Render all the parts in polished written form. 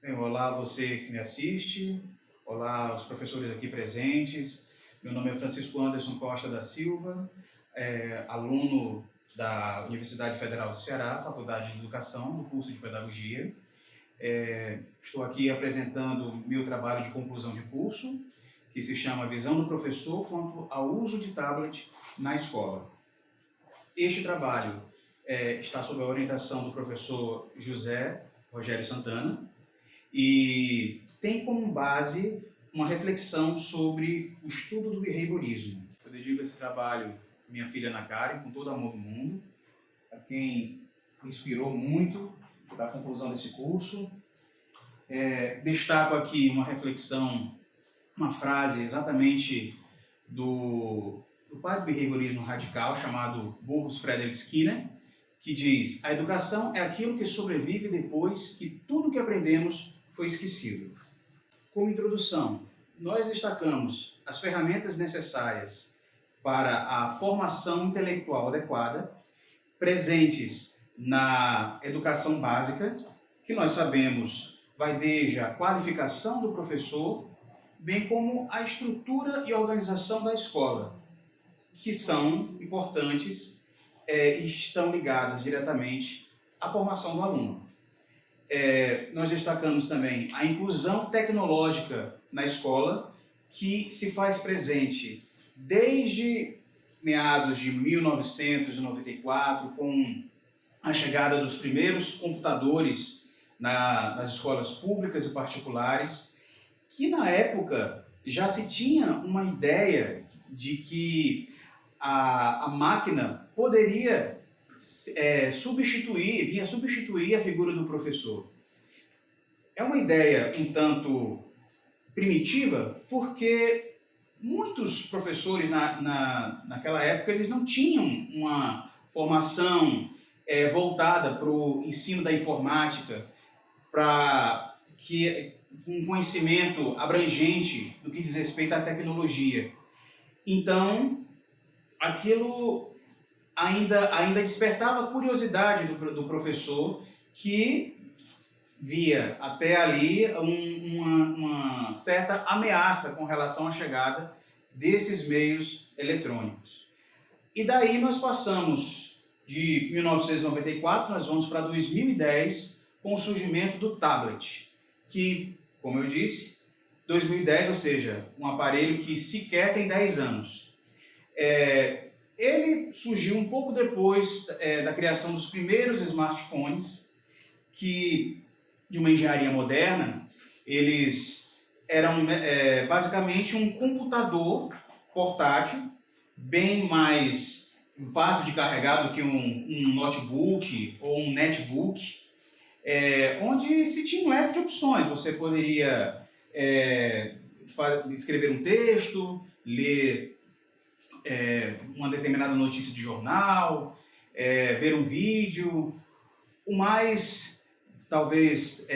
Bem, olá você que me assiste, olá os professores aqui presentes. Meu nome é Francisco Anderson Costa da Silva, aluno da Universidade Federal do Ceará, Faculdade de Educação, no curso de Pedagogia. Estou aqui apresentando meu trabalho de conclusão de curso, que se chama Visão do Professor quanto ao uso de tablet na escola. Este trabalho está sob a orientação do professor José Rogério Santana, e tem como base uma reflexão sobre o estudo do behaviorismo. Eu dedico esse trabalho à minha filha Ana Karen, com todo o amor do mundo, a quem me inspirou muito da conclusão desse curso. Destaco aqui uma reflexão, uma frase exatamente do pai do behaviorismo radical, chamado Burrus Frederick Skinner, que diz: a educação é aquilo que sobrevive depois que tudo que aprendemos foi esquecido. Como introdução, nós destacamos as ferramentas necessárias para a formação intelectual adequada, presentes na educação básica, que nós sabemos vai desde a qualificação do professor, bem como a estrutura e organização da escola, que são importantes e estão ligadas diretamente à formação do aluno. Nós destacamos também a inclusão tecnológica na escola, que se faz presente desde meados de 1994, com a chegada dos primeiros computadores nas escolas públicas e particulares, que na época já se tinha uma ideia de que a máquina poderia vinha substituir a figura do professor. É uma ideia um tanto primitiva, porque muitos professores naquela época eles não tinham uma formação voltada para o ensino da informática, para que um conhecimento abrangente do que diz respeito à tecnologia. Então, aquilo ainda despertava a curiosidade do professor, que via até ali uma certa ameaça com relação à chegada desses meios eletrônicos. E daí nós passamos de 1994, nós vamos para 2010, com o surgimento do tablet, que, como eu disse, 2010, ou seja, um aparelho que sequer tem 10 anos. Ele surgiu um pouco depois da criação dos primeiros smartphones, que, de uma engenharia moderna, eles eram basicamente um computador portátil, bem mais fácil de carregar do que um notebook ou um netbook, onde se tinha um leque de opções. Você poderia escrever um texto, ler uma determinada notícia de jornal, ver um vídeo. O mais, talvez,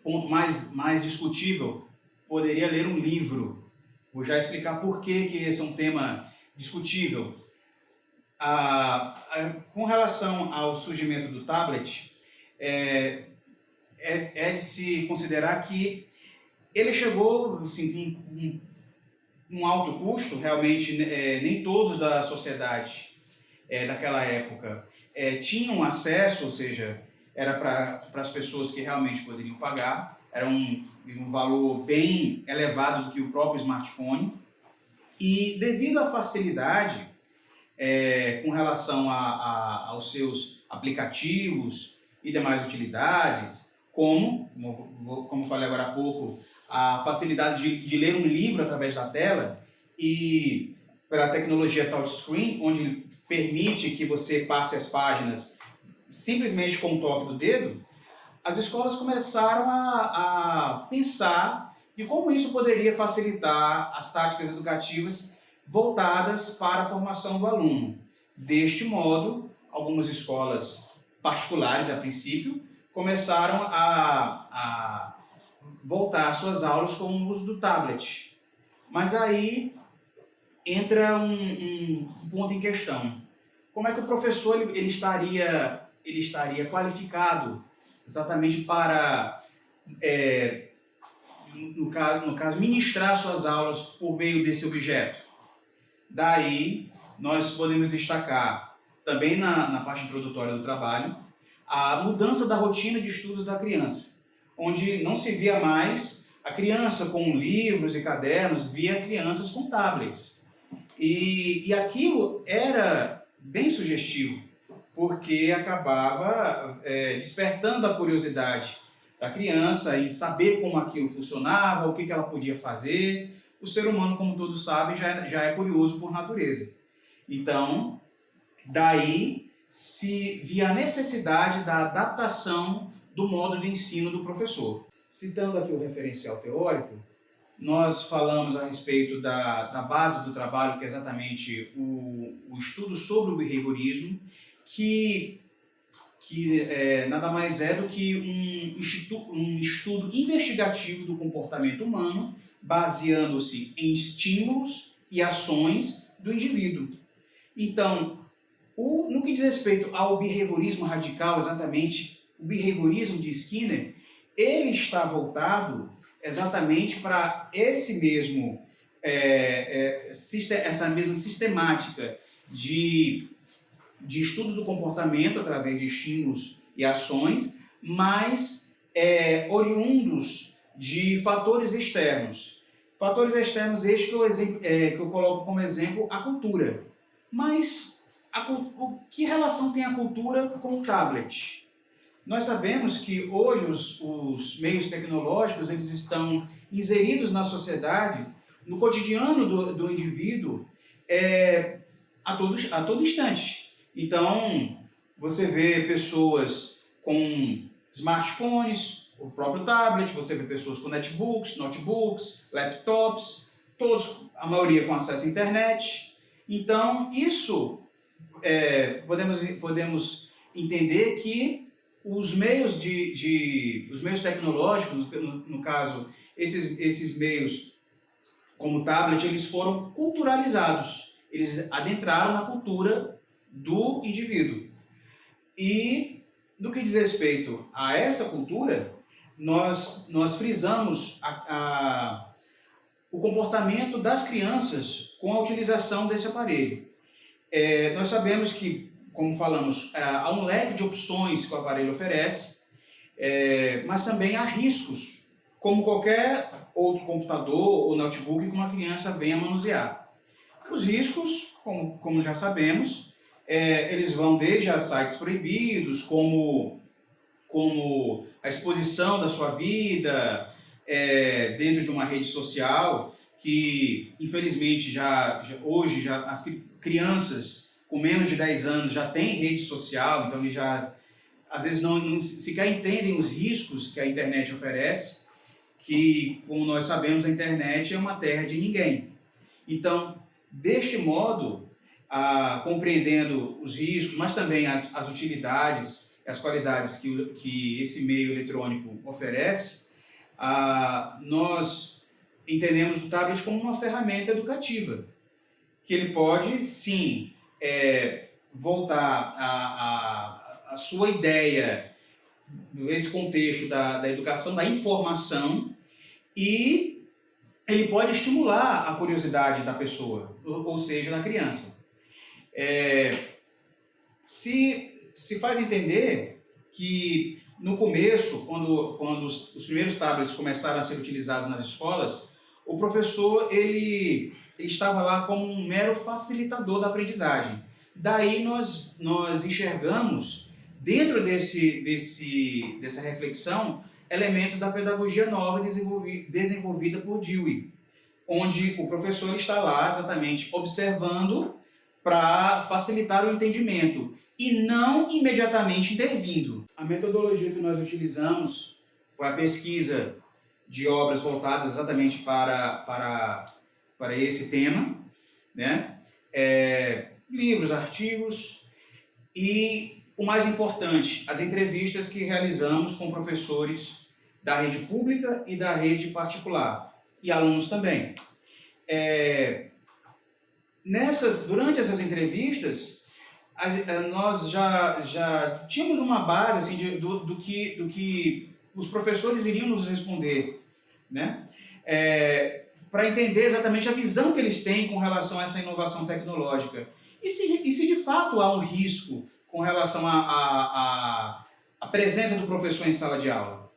ponto mais discutível, poderia ler um livro. Vou já explicar por que esse é um tema discutível. Com relação ao surgimento do tablet, é de se considerar que ele chegou assim, com um alto custo. Realmente nem todos da sociedade daquela época tinham acesso, ou seja, era para as pessoas que realmente poderiam pagar, era um valor bem elevado do que o próprio smartphone, e devido à facilidade com relação aos seus aplicativos e demais utilidades, como falei agora há pouco, a facilidade de ler um livro através da tela, e pela tecnologia touchscreen, onde permite que você passe as páginas simplesmente com o toque do dedo, as escolas começaram a pensar de como isso poderia facilitar as táticas educativas voltadas para a formação do aluno. Deste modo, algumas escolas particulares, a princípio, começaram a voltar às suas aulas com o uso do tablet. Mas aí entra um ponto em questão. Como é que o professor ele estaria qualificado exatamente para no caso, ministrar suas aulas por meio desse objeto. Daí, nós podemos destacar, também na parte introdutória do trabalho, a mudança da rotina de estudos da criança, onde não se via mais a criança com livros e cadernos, via crianças com tablets. E aquilo era bem sugestivo, porque acabava despertando a curiosidade da criança em saber como aquilo funcionava, o que ela podia fazer. O ser humano, como todos sabem, já é curioso por natureza. Então, daí se via a necessidade da adaptação do modo de ensino do professor. Citando aqui o referencial teórico, nós falamos a respeito da base do trabalho, que é exatamente o estudo sobre o behaviorismo, que nada mais é do que um estudo investigativo do comportamento humano, baseando-se em estímulos e ações do indivíduo. Então, no que diz respeito ao behaviorismo radical, exatamente o behaviorismo de Skinner, ele está voltado exatamente para essa mesma sistemática de estudo do comportamento através de estímulos e ações, mas oriundos de fatores externos. Fatores externos estes que eu coloco como exemplo a cultura. Mas que relação tem a cultura com o tablet? Nós sabemos que hoje os meios tecnológicos eles estão inseridos na sociedade, no cotidiano do indivíduo, a todo instante. Então, você vê pessoas com smartphones, o próprio tablet, você vê pessoas com notebooks, laptops, todos, a maioria com acesso à internet. Então, isso podemos entender que os meios os meios tecnológicos, no caso, esses meios como o tablet, eles foram culturalizados. Eles adentraram na cultura do indivíduo. E, no que diz respeito a essa cultura, nós frisamos o comportamento das crianças com a utilização desse aparelho. Nós sabemos que, como falamos, há um leque de opções que o aparelho oferece, mas também há riscos, como qualquer outro computador ou notebook que uma criança venha manusear. Os riscos, como já sabemos, eles vão desde a sites proibidos, como a exposição da sua vida dentro de uma rede social, que infelizmente hoje as crianças com menos de 10 anos já têm rede social, então eles já às vezes não sequer entendem os riscos que a internet oferece, que, como nós sabemos, a internet é uma terra de ninguém. Então, deste modo, compreendendo os riscos, mas também as utilidades, as qualidades que esse meio eletrônico oferece, nós entendemos o tablet como uma ferramenta educativa, que ele pode, sim, voltar a sua ideia nesse contexto da educação, da informação, e ele pode estimular a curiosidade da pessoa, ou seja, da criança. Se faz entender que no começo, quando os primeiros tablets começaram a ser utilizados nas escolas, o professor ele estava lá como um mero facilitador da aprendizagem. Daí nós enxergamos, dentro dessa reflexão, elementos da pedagogia nova desenvolvida por Dewey, onde o professor está lá exatamente observando para facilitar o entendimento e não imediatamente intervindo. A metodologia que nós utilizamos foi a pesquisa de obras voltadas exatamente para esse tema, né? Livros, artigos e, o mais importante, as entrevistas que realizamos com professores da rede pública e da rede particular, e alunos também. Durante essas entrevistas, nós já tínhamos uma base assim, do que os professores iriam nos responder, né? Para entender exatamente a visão que eles têm com relação a essa inovação tecnológica. E se de fato há um risco com relação à presença do professor em sala de aula.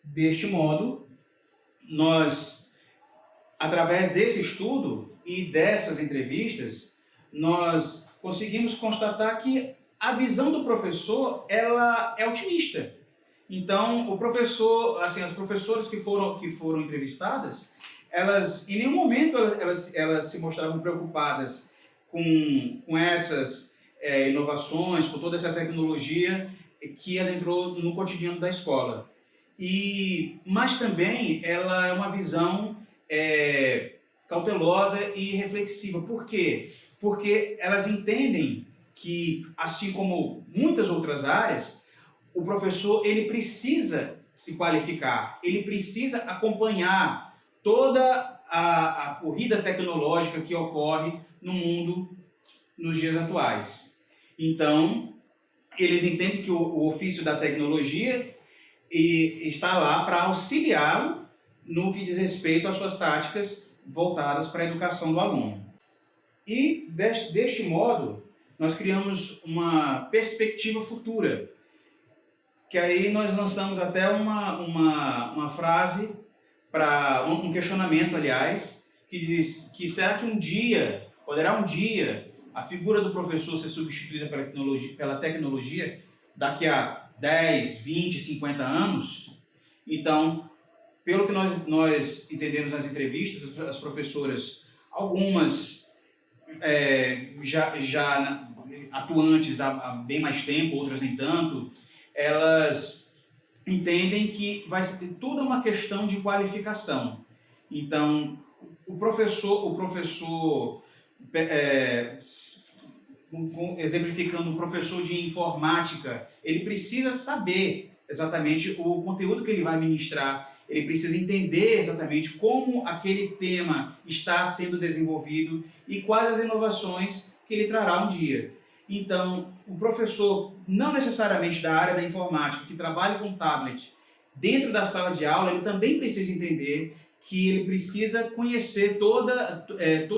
Deste modo, nós, através desse estudo e dessas entrevistas, nós conseguimos constatar que a visão do professor, ela é otimista. Então, o professor, assim, as professoras que foram entrevistadas, elas, em nenhum momento, elas se mostravam preocupadas com essas inovações, com toda essa tecnologia que adentrou no cotidiano da escola. Mas também ela é uma visão cautelosa e reflexiva. Por quê? Porque elas entendem que, assim como muitas outras áreas, o professor ele precisa se qualificar, ele precisa acompanhar toda a corrida tecnológica que ocorre no mundo nos dias atuais. Então, eles entendem que o ofício da tecnologia está lá para auxiliá-lo no que diz respeito às suas táticas voltadas para a educação do aluno. E, deste modo, nós criamos uma perspectiva futura, que aí nós lançamos até uma frase, um questionamento, aliás, que diz que será que poderá um dia, a figura do professor ser substituída pela tecnologia daqui a 10, 20, 50 anos? Então, pelo que nós entendemos nas entrevistas, as professoras, algumas já atuantes há bem mais tempo, outras nem tanto, elas entendem que vai ser toda uma questão de qualificação. Então, o professor exemplificando o professor de informática, ele precisa saber exatamente o conteúdo que ele vai ministrar, ele precisa entender exatamente como aquele tema está sendo desenvolvido e quais as inovações que ele trará um dia. Então, o professor, não necessariamente da área da informática, que trabalha com tablet, dentro da sala de aula, ele também precisa entender que ele precisa conhecer toda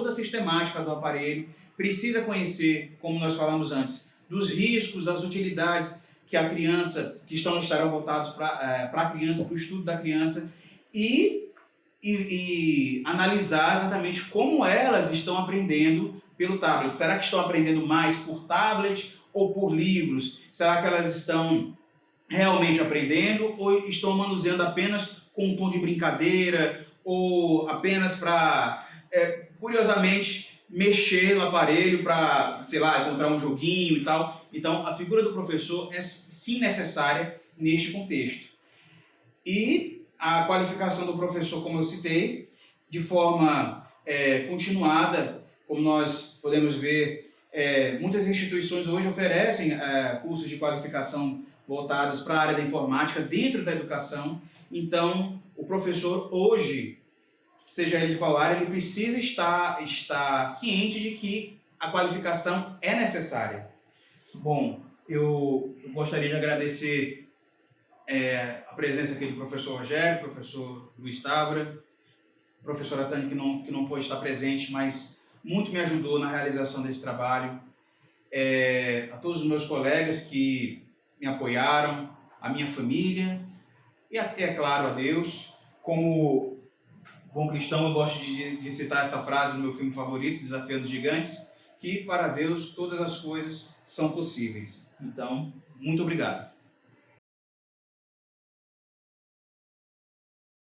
a sistemática do aparelho, precisa conhecer, como nós falamos antes, dos riscos, das utilidades que estarão voltados para a criança, para o estudo da criança, e analisar exatamente como elas estão aprendendo pelo tablet. Será que estão aprendendo mais por tablet ou por livros? Será que elas estão realmente aprendendo ou estão manuseando apenas com um tom de brincadeira ou apenas para, curiosamente, mexer no aparelho para, sei lá, encontrar um joguinho e tal? Então, a figura do professor é sim necessária neste contexto. E a qualificação do professor, como eu citei, de forma continuada, como nós podemos ver, muitas instituições hoje oferecem cursos de qualificação voltados para a área da informática dentro da educação. Então, o professor hoje, seja ele de qual área, ele precisa estar ciente de que a qualificação é necessária. Bom, eu gostaria de agradecer a presença aqui do professor Rogério, professor Luiz Távora, professora Tânia, que não pôde estar presente, mas muito me ajudou na realização desse trabalho. A todos os meus colegas que me apoiaram, a minha família e, é claro, a Deus. Como bom cristão, eu gosto de citar essa frase no meu filme favorito, Desafiando os Gigantes, que para Deus todas as coisas são possíveis. Então, muito obrigado.